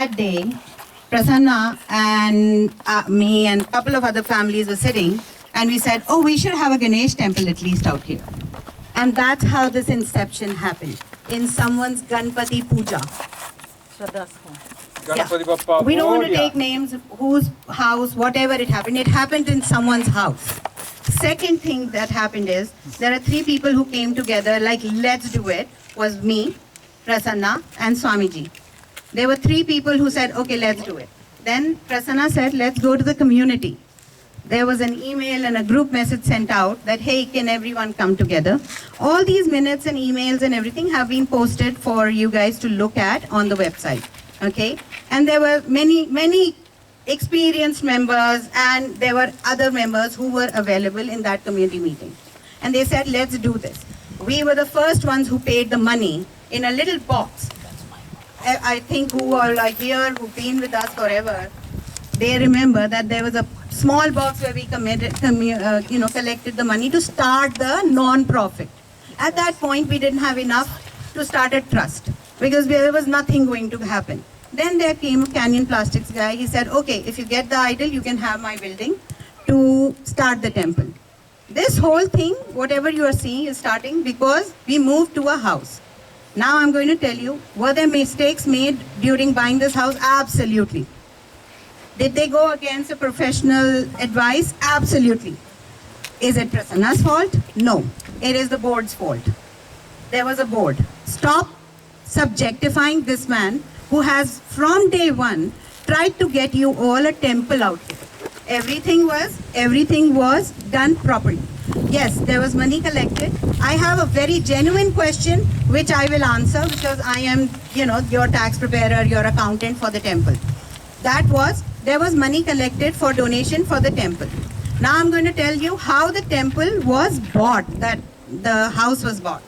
That day, Prasanna and me and a couple of other families were sitting, and we said, oh, we should have a Ganesh temple at least out here. And that's how this inception happened, in someone's Ganpati Puja. Ganapati Bappa. We don't want to Moria. take names, whose house, whatever it happened. It happened in someone's house. Second thing that happened is, there are three people who came together, like, let's do it, was me, Prasanna, and Swamiji. There were three people who said, okay, let's do it. Then Prasanna said, let's go to the community. There was an email and a group message sent out that, hey, can everyone come together? All these minutes and emails and everything have been posted for you guys to look at on the website, okay? And there were many experienced members, and there were other members who were available in that community meeting. And they said, let's do this. We were the first ones who paid the money in a little box. I think who are like here, who've been with us forever, they remember that there was a small box where we collected the money to start the non-profit. At that point, we didn't have enough to start a trust because there was nothing going to happen. Then there came a Canyon Plastics guy. He said, okay, if you get the idol, you can have my building to start the temple. This whole thing, whatever you are seeing, is starting because we moved to a house. Now I'm going to tell you, were there mistakes made during buying this house? Absolutely. Did they go against a professional advice? Absolutely. Is it Prasanna's fault? No. It is the board's fault. There was a board. Stop subjectifying this man who has, from day one, tried to get you all a temple out here. Everything was done properly. Yes, there was money collected. I have a very genuine question which I will answer because I am, your tax preparer, your accountant for the temple. There was money collected for donation for the temple. Now I'm going to tell you how the temple was bought, that the house was bought.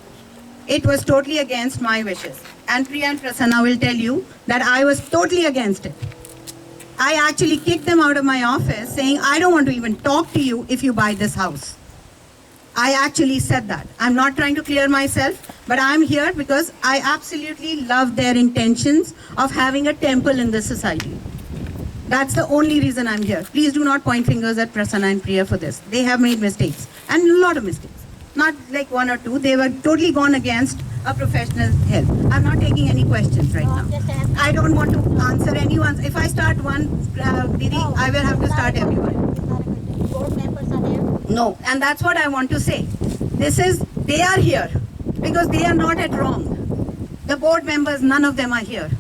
It was totally against my wishes. And Priya and Prasanna will tell you that I was totally against it. I actually kicked them out of my office saying, I don't want to even talk to you if you buy this house. I actually said that. I'm not trying to clear myself, but I'm here because I absolutely love their intentions of having a temple in this society. That's the only reason I'm here. Please do not point fingers at Prasanna and Priya for this. They have made mistakes, and a lot of mistakes. Not like one or two. They were totally gone against a professional help. I'm not taking any questions right now. I don't want to answer anyone's. If I start one, Didi, I will have to start everyone. Board members are there. No, and that's what I want to say. They are here because they are not at wrong. The board members, none of them are here.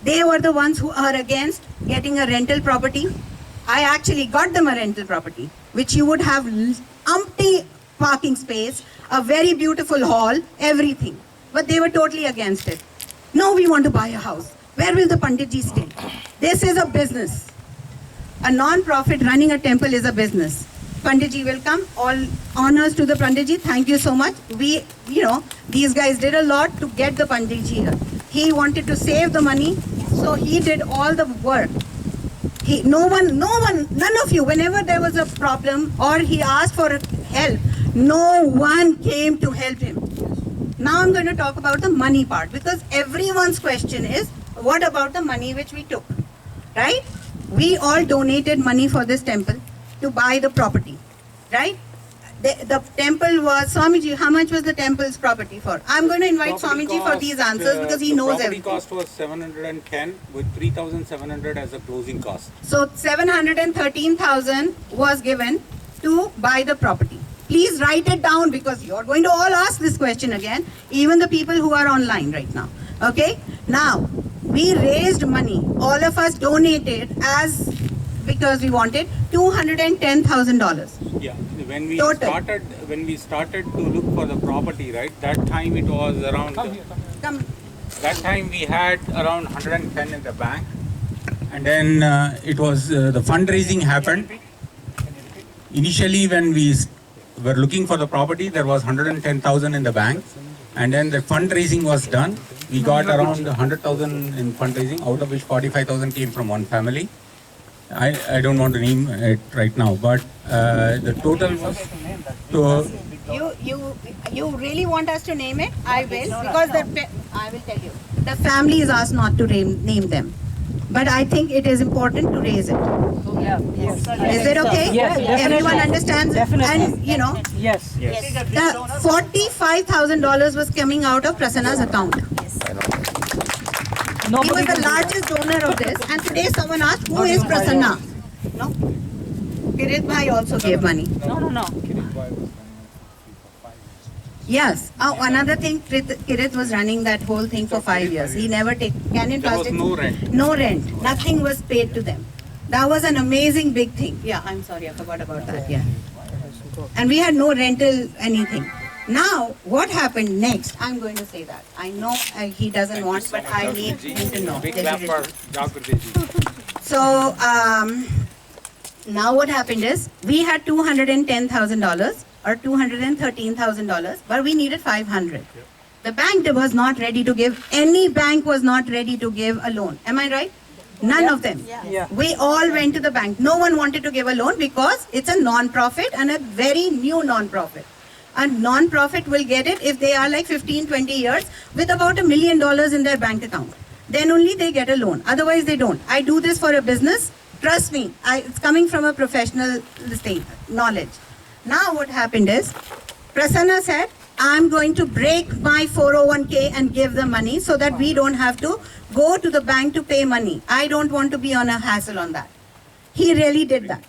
They were the ones who are against getting a rental property. I actually got them a rental property, which you would have umpty parking space, a very beautiful hall, everything. But they were totally against it. No, we want to buy a house. Where will the Panditji stay? This is a business. A non-profit running a temple is a business. Panditji will come. All honors to the Panditji. Thank you so much. These guys did a lot to get the Panditji here. He wanted to save the money, so he did all the work. None of you, whenever there was a problem or he asked for help, no one came to help him. Now I'm going to talk about the money part because everyone's question is, what about the money which we took, right? We all donated money for this temple to buy the property, right? The temple was, Swamiji, how much was the temple's property for? I'm going to invite Swamiji for these answers because he knows everything. The property cost was 710 with 3,700 as a closing cost. So 713,000 was given to buy the property. Please write it down because you're going to all ask this question again, even the people who are online right now. Okay? Now, we raised money. All of us donated because we wanted $210,000. Yeah, when we started to look for the property, right? That time it was around. That time we had around 110 in the bank, and then it was the fundraising happened. Initially, when we were looking for the property, there was 110,000 in the bank, and then the fundraising was done. We got around 100,000 in fundraising, out of which 45,000 came from one family. I don't want to name it right now, but the total was You really want us to name it? I will, because I will tell you. The family is asked not to name them. but I think it is important to raise it. Is it okay? Yes, definitely. Everyone understands? Definitely. And you know, Yes. the $45,000 was coming out of Prasanna's account. He was the largest donor of this, and today someone asked, who is Prasanna? No? Kirit Bhai also gave money. No. Yes. Oh, another thing, Kirit was running that whole thing for 5 years. He never take Canyon There was Plastics. no rent. No rent. Nothing was paid to them. That was an amazing big thing. Yeah, I'm sorry, I forgot about that. Yeah. And we had no rental anything. Now, what happened next? I'm going to say that. I know he doesn't want, but I need him to know. Big clap for Jagrati ji. So, now what happened is, we had $210,000 or $213,000, but we needed 500. The bank was not ready to give, any bank was not ready to give a loan. Am I right? None of them. Yeah. We all went to the bank. No one wanted to give a loan because it's a non-profit and a very new non-profit. A non-profit will get it if they are like 15, 20 years with about $1 million in their bank account. Then only they get a loan. Otherwise they don't. I do this for a business. Trust me, it's coming from a professional knowledge. Now what happened is, Prasanna said, I'm going to break my 401k and give the money so that we don't have to go to the bank to pay money. I don't want to be on a hassle on that. He really did that.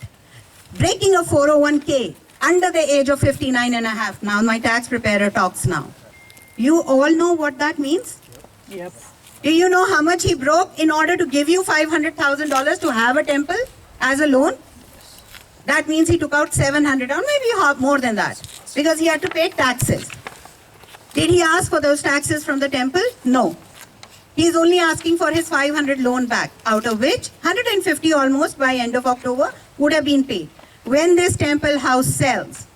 Breaking a 401k under the age of 59 and a half. Now my tax preparer talks now. You all know what that means? Yep. Do you know how much he broke in order to give you $500,000 to have a temple as a loan? That means he took out 700 or maybe more than that because he had to pay taxes. Did he ask for those taxes from the temple? No. He's only asking for his 500 loan back, out of which 150 almost by end of October would have been paid. When this temple house sells,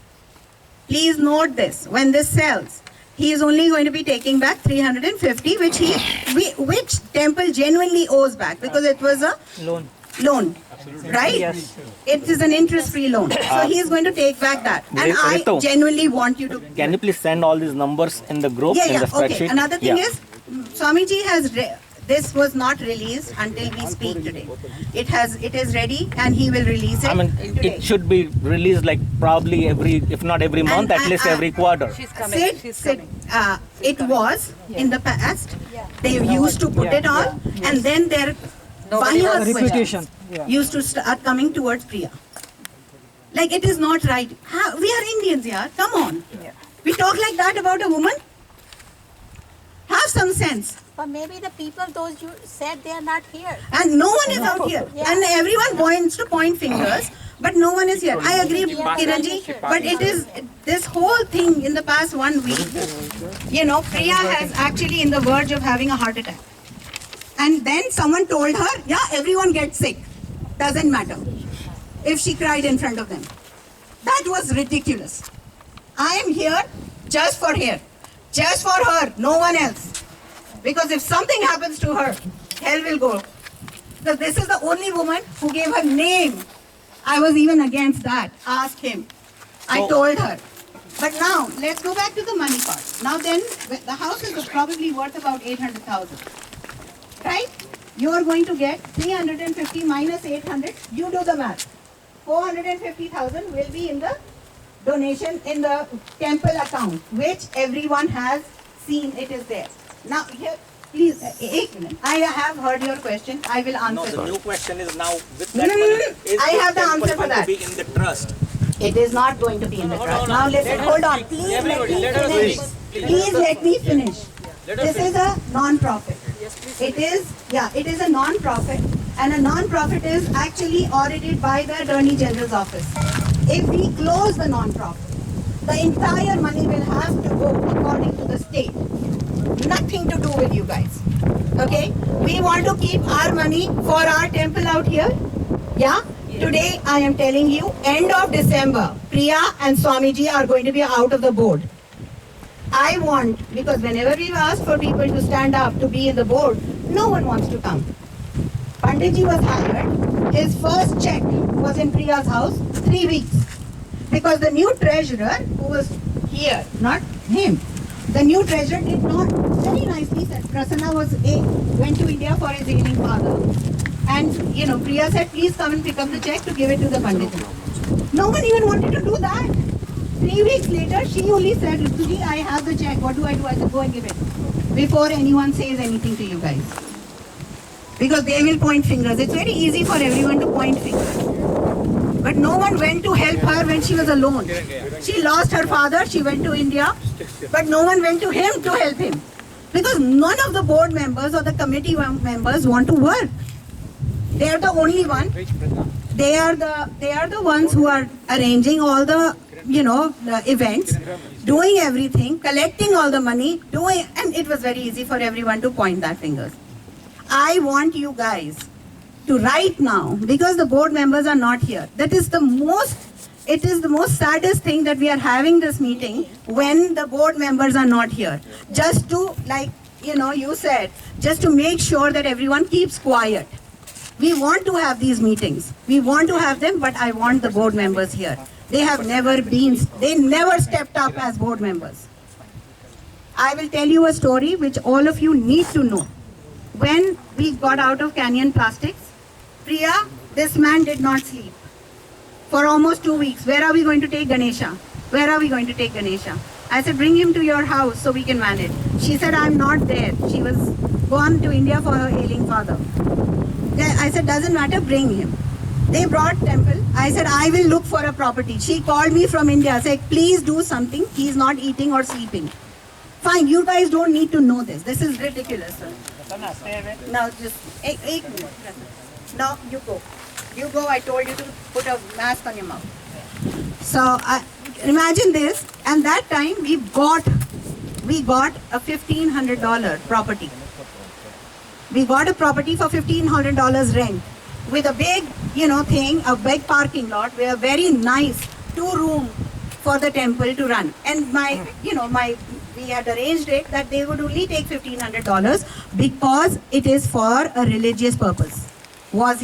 please note this, when this sells, he is only going to be taking back 350, which temple genuinely owes back because it was a loan. Right? Yes. It is an interest-free loan. So he is going to take back that. And I Rito, genuinely want you to... Can you please send all these numbers in the group, in the spreadsheet? Okay. Another thing is, Swamiji has... This was not released until we speak today. It is ready and he will release it. I mean, today. it should be released like probably if not every month, at least every quarter. Sid, it was in the past. They used to put it on and then their biased Reputation. used to start coming towards Priya. Like it is not right. We are Indians, yeah. Come on. We talk like that about a woman? Have some sense. But maybe the people those you said they are not here. And no one is out here. Yeah. And everyone points to point fingers, but no one is here. I agree, Kiranji, but it is this whole thing in the past 1 week. You know, Priya has actually in the verge of having a heart attack. And then someone told her, yeah, everyone gets sick. Doesn't matter. If she cried in front of them. That was ridiculous. I am here just for her. Just for her, no one else. Because if something happens to her, hell will go. Because this is the only woman who gave her name. I was even against that. Ask him. I told her. But now, let's go back to the money part. Now then, the house is probably worth about 800,000. Right? You are going to get 350 minus 800. You do the math. 450,000 will be in the donation in the temple account, which everyone has seen it is there. Now, here, please, I have heard your question. I will answer. No, the new question is now with No, that no, no, money, no. is I this have the temple answer for going that. to be in the trust? It is not going to be in the trust. Now listen, hold on. Please let me finish. Please let me finish. This is a non-profit. It is a non-profit, and a non-profit is actually audited by the Attorney General's office. If we close the non-profit, the entire money will have to go according to the state. Nothing to do with you guys. Okay? We want to keep our money for our temple out here. Yeah? Today I am telling you, end of December, Priya and Swamiji are going to be out of the board. I want, because whenever we've asked for people to stand up to be in the board, no one wants to come. Panditji was hired. His first check was in Priya's house, 3 weeks. Because the new treasurer, who was here, not him, the new treasurer did not, very nicely said, Prasanna went to India for his ailing father. And, Priya said, please come and pick up the check to give it to the Pandit. No one even wanted to do that. 3 weeks later, she only said, Siddhi, I have the check. What do? I said, go and give it. Before anyone says anything to you guys. Because they will point fingers. It's very easy for everyone to point fingers. But no one went to help her when she was alone. She lost her father, she went to India. But no one went to him to help him. Because none of the board members or the committee members want to work. They are the only one. They are the ones who are arranging all the the events, doing everything, collecting all the money, and it was very easy for everyone to point their fingers. I want you guys to right now, because the board members are not here. It is the most saddest thing that we are having this meeting when the board members are not here. Just to, you said, just to make sure that everyone keeps quiet. We want to have these meetings. We want to have them, but I want the board members here. They never stepped up as board members. I will tell you a story which all of you need to know. When we got out of Canyon Plastics, Priya, this man did not sleep for almost 2 weeks. Where are we going to take Ganesha? Where are we going to take Ganesha? I said, bring him to your house so we can manage. She said, I'm not there. She was gone to India for her ailing father. I said, doesn't matter, bring him. They brought Temple. I said, I will look for a property. She called me from India, said, please do something. He's not eating or sleeping. Fine, you guys don't need to know this. This is ridiculous, sir. Now, just, eight minutes. Now, you go. You go, I told you to put a mask on your mouth. So, imagine this. And that time, we got a $1,500 property. We got a property for $1,500 rent with a big, a big parking lot with a very nice 2-room for the temple to run. And we had arranged it that they would only take $1,500 because it is for a religious purpose. Was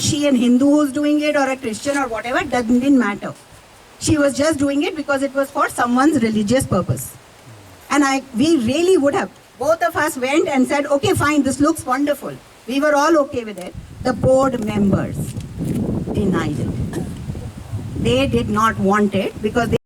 she an Hindu who's doing it or a Christian or whatever? That didn't matter. She was just doing it because it was for someone's religious purpose. And we really would have. Both of us went and said, okay, fine, this looks wonderful. We were all okay with it. The board members denied it. They did not want it because they